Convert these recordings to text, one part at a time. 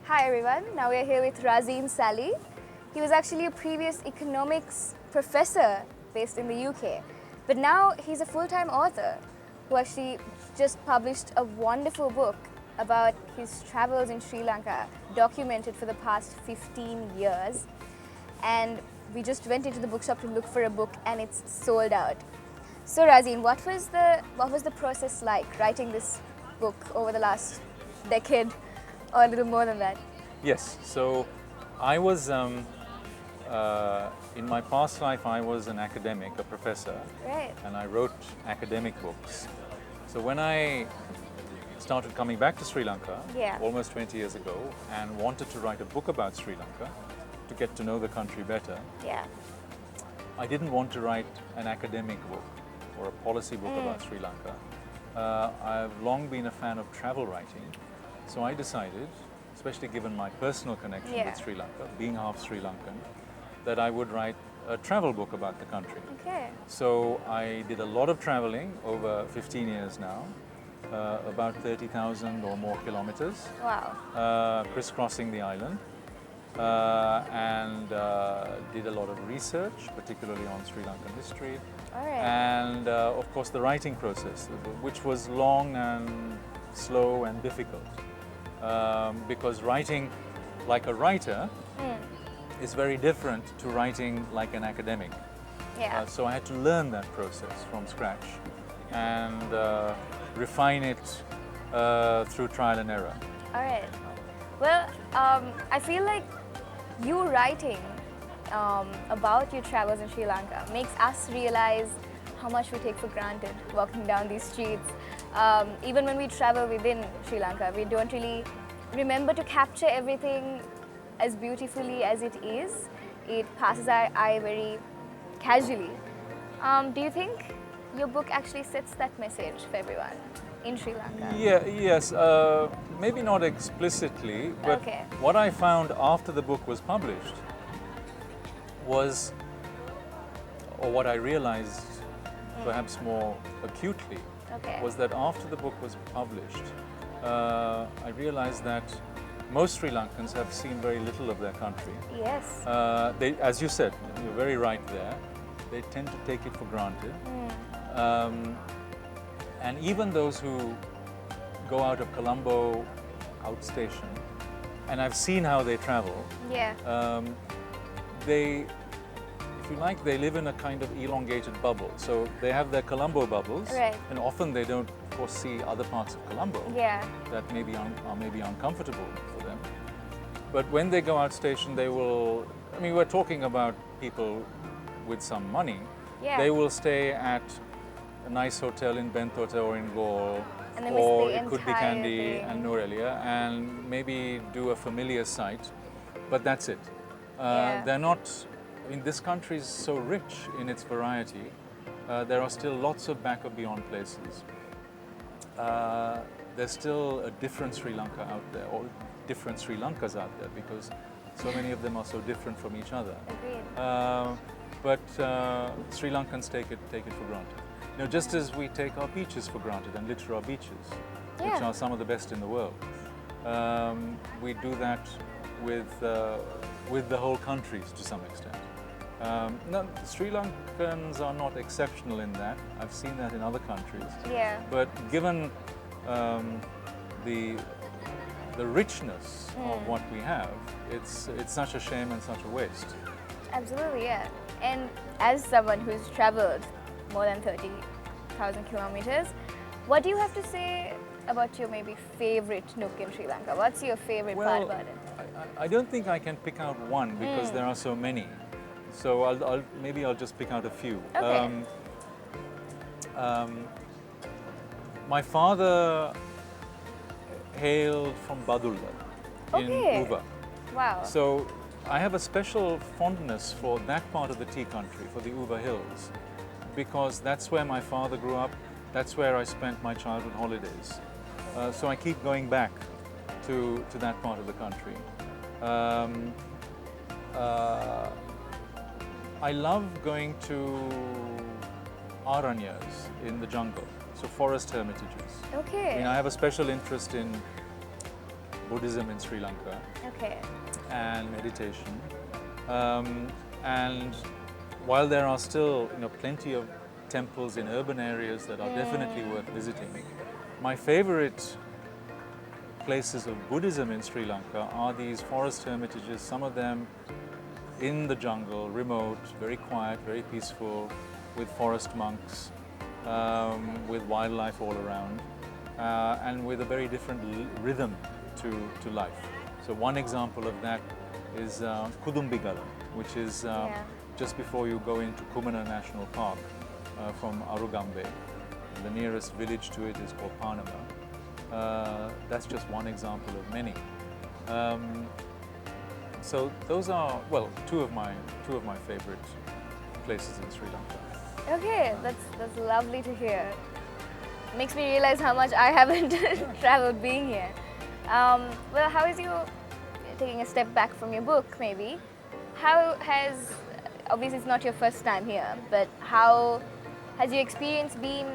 Hi everyone, now we are here with Razeen Sally. He was actually a previous economics professor based in the UK, but now he's a full-time author who actually just published a wonderful book about his travels in Sri Lanka, documented for the past 15 years. And we just went into the bookshop to look for a book and it's sold out. So Razeen, what was the process like writing this book over the last decade? Or a little more than that. Yes, so I was, in my past life, I was an academic, a professor, Right. and I wrote academic books. So when I started coming back to Sri Lanka, Yeah. almost 20 years ago, and wanted to write a book about Sri Lanka, to get to know the country better, Yeah. I didn't want to write an academic book or a policy book about Sri Lanka. I've long been a fan of travel writing. So I decided, especially given my personal connection Yeah. with Sri Lanka, being half Sri Lankan, that I would write a travel book about the country. Okay. So I did a lot of traveling over 15 years now, about 30,000 or more kilometers, Wow. crisscrossing the island, and did a lot of research, particularly on Sri Lankan history, All right. and of course the writing process, which was long and slow and difficult. Because writing like a writer is very different to writing like an academic. Yeah. So I had to learn that process from scratch and refine it through trial and error. All right. Well, I feel like you writing about your travels in Sri Lanka makes us realize how much we take for granted walking down these streets. Even when we travel within Sri Lanka, we don't really remember to capture everything as beautifully as it is. It passes our eye very casually. Do you think your book actually sets that message for everyone in Sri Lanka? Yes, maybe not explicitly, but Okay. what I found after the book was published was, or what I realized perhaps more acutely, Okay. was that after the book was published, I realized that most Sri Lankans have seen very little of their country. Yes. They, as you said, you're very right there, they tend to take it for granted. And even those who go out of Colombo outstation, and I've seen how they travel, Yeah. they, if you like, they live in a kind of elongated bubble. So they have their Colombo bubbles, Right. and often they don't, of course, see other parts of Colombo Yeah. that are maybe uncomfortable for them. But when they go outstation, they will, I mean, we're talking about people with some money. Yeah. They will stay at a nice hotel in Bentota or in Galle, And they miss or the it could be entire Kandy thing. and Norelia, and maybe do a familiar site, but that's it. Yeah. They're not, I mean, this country is so rich in its variety. There are still lots of back or beyond places. There's still a different Sri Lanka out there, or different Sri Lankas out there, because so many of them are so different from each other. Agreed. But Sri Lankans take it for granted. You know, just as we take our beaches for granted and litter our beaches, which Yeah. are some of the best in the world, we do that with the whole countries to some extent. No, Sri Lankans are not exceptional in that. I've seen that in other countries. Yeah. But given the richness of what we have, it's such a shame and such a waste. Absolutely, yeah. And as someone who's traveled more than 30,000 kilometers, what do you have to say about your maybe favorite nook in Sri Lanka? What's your favorite part about it? I don't think I can pick out one because there are so many. So maybe I'll just pick out a few. Okay. My father hailed from Badulla in Okay. Uva. Wow. So I have a special fondness for that part of the tea country, for the Uva Hills, because that's where my father grew up, that's where I spent my childhood holidays. So I keep going back to that part of the country. I love going to Aranyas in the jungle, so forest hermitages. I mean, Okay. I have a special interest in Buddhism in Sri Lanka Okay. and meditation. And while there are still plenty of temples in urban areas that are definitely worth visiting, my favorite places of Buddhism in Sri Lanka are these forest hermitages, some of them in the jungle, remote, very quiet, very peaceful, with forest monks, with wildlife all around, and with a very different rhythm to life. So one example of that is Kudumbigala, which is just before you go into Kumana National Park from Arugambe. The nearest village to it is called Panama. That's just one example of many. So those are, well, two of my favorite places in Sri Lanka. Okay, that's lovely to hear. Makes me realize how much I haven't traveled being here. Well, how is you, taking a step back from your book maybe, how has, obviously it's not your first time here, but how has your experience been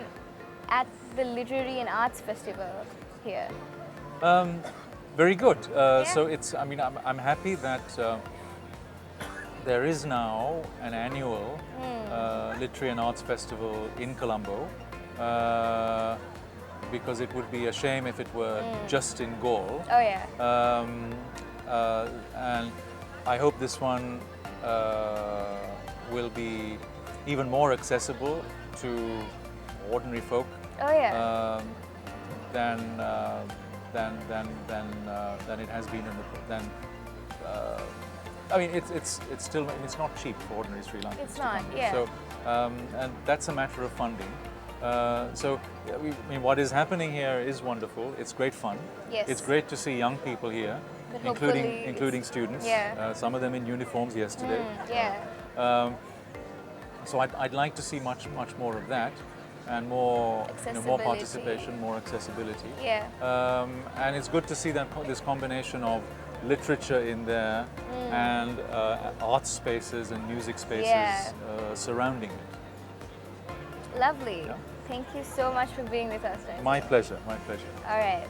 at the Literary and Arts Festival here? Very good. So it's, I mean, I'm happy that there is now an annual Literary and Arts Festival in Colombo, because it would be a shame if it were just in Gaul. Oh yeah. And I hope this one will be even more accessible to ordinary folk Oh yeah. than it has been in the I mean, it's still, it's not cheap for ordinary Sri Lankans. It's not, yeah. So, and that's a matter of funding. So, I mean, what is happening here is wonderful. It's great fun. Yes. It's great to see young people here, But including hopefully students. Yeah. Some of them in uniforms yesterday. Yeah. So I'd like to see much more of that, and more more Accessibility. participation, more accessibility. Yeah. And it's good to see that this combination of literature in there and art spaces and music spaces surrounding it. Lovely. Yeah. Thank you so much for being with us. My pleasure, my pleasure. All right.